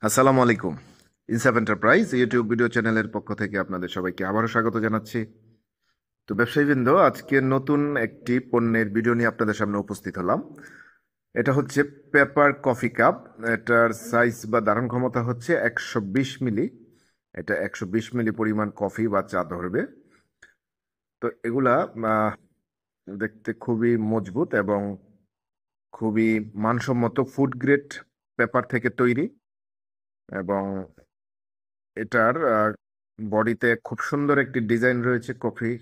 আসসালামু আলাইকুম। ইনসাফ এন্টারপ্রাইজ ইউটিউব ভিডিও চ্যানেলের পক্ষ থেকে আপনাদের সবাইকে আবারও স্বাগত জানাচ্ছি। তো ব্যবসায়ীবৃন্দ, আজকে নতুন একটি পণ্যের ভিডিও নিয়ে আপনাদের সামনে উপস্থিত হলাম। এটা হচ্ছে পেপার কফি কাপ। এটার সাইজ বা ধারণ ক্ষমতা হচ্ছে 120 মিলি। এটা 120 মিলি পরিমাণ কফি বা চা ধরবে। তো এগুলা আহ, দেখতে খুবই মজবুত এবং খুবই মানসম্মত ফুড গ্রেড পেপার থেকে তৈরি। এবং এটার বডিতে খুব সুন্দর একটি ডিজাইন রয়েছে কফি,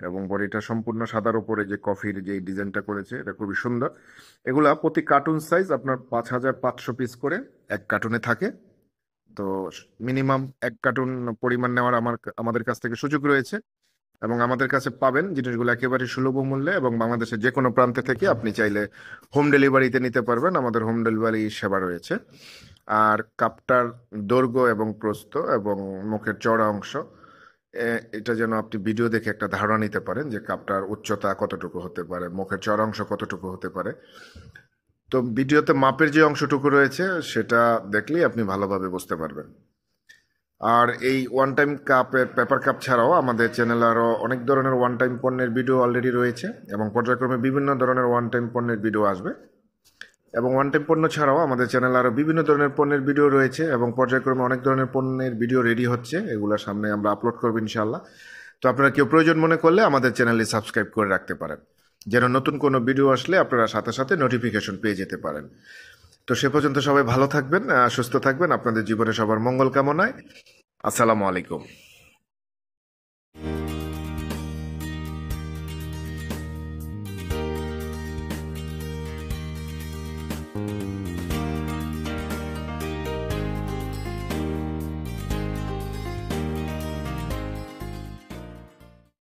এবং বডিটা সম্পূর্ণ সাদার উপরে যে কফির যে ডিজাইনটা করেছে এটা খুবই সুন্দর। এগুলা প্রতি কার্টুন সাইজ আপনার 5,500 পিস করে এক কার্টুনে থাকে। তো মিনিমাম এক কার্টুন পরিমাণ নেওয়ার আমাদের কাছ থেকে সুযোগ রয়েছে, এবং আমাদের কাছে পাবেন জিনিসগুলো একেবারে সুলভ মূল্যে, এবং বাংলাদেশের যে কোনো প্রান্তে থেকে আপনি চাইলে হোম ডেলিভারিতে নিতে পারবেন। আমাদের হোম ডেলিভারি সেবা রয়েছে। আর কাপটার দৈর্ঘ্য এবং প্রস্থ এবং মুখের চওড়া অংশ, এটা যেন আপনি ভিডিও দেখে একটা ধারণা নিতে পারেন যে কাপটার উচ্চতা কতটুকু হতে পারে, মুখের চওড়া অংশ কতটুকু হতে পারে। তো ভিডিওতে মাপের যে অংশটুকু রয়েছে সেটা দেখলেই আপনি ভালোভাবে বুঝতে পারবেন। আর এই ওয়ান টাইম কাপের পেপার কাপ ছাড়াও আমাদের চ্যানেলে আরও অনেক ধরনের ওয়ান টাইম পণ্যের ভিডিও অলরেডি রয়েছে, এবং পর্যায়ক্রমে বিভিন্ন ধরনের ওয়ান টাইম পণ্যের ভিডিও আসবে। এবং ওয়ান টাইম পণ্য ছাড়াও আমাদের চ্যানেলে আরও বিভিন্ন ধরনের পণ্যের ভিডিও রয়েছে, এবং পর্যায়ক্রমে অনেক ধরনের পণ্যের ভিডিও রেডি হচ্ছে, এগুলোর সামনে আমরা আপলোড করবো ইনশাল্লাহ। তো আপনারা কেউ প্রয়োজন মনে করলে আমাদের চ্যানেলটি সাবস্ক্রাইব করে রাখতে পারেন, যেন নতুন কোনো ভিডিও আসলে আপনারা সাথে সাথে নোটিফিকেশন পেয়ে যেতে পারেন। তো সে পর্যন্ত সবাই ভালো থাকবেন, সুস্থ থাকবেন, আপনাদের জীবনে সবার মঙ্গল কামনায়। আসসালামু আলাইকুম।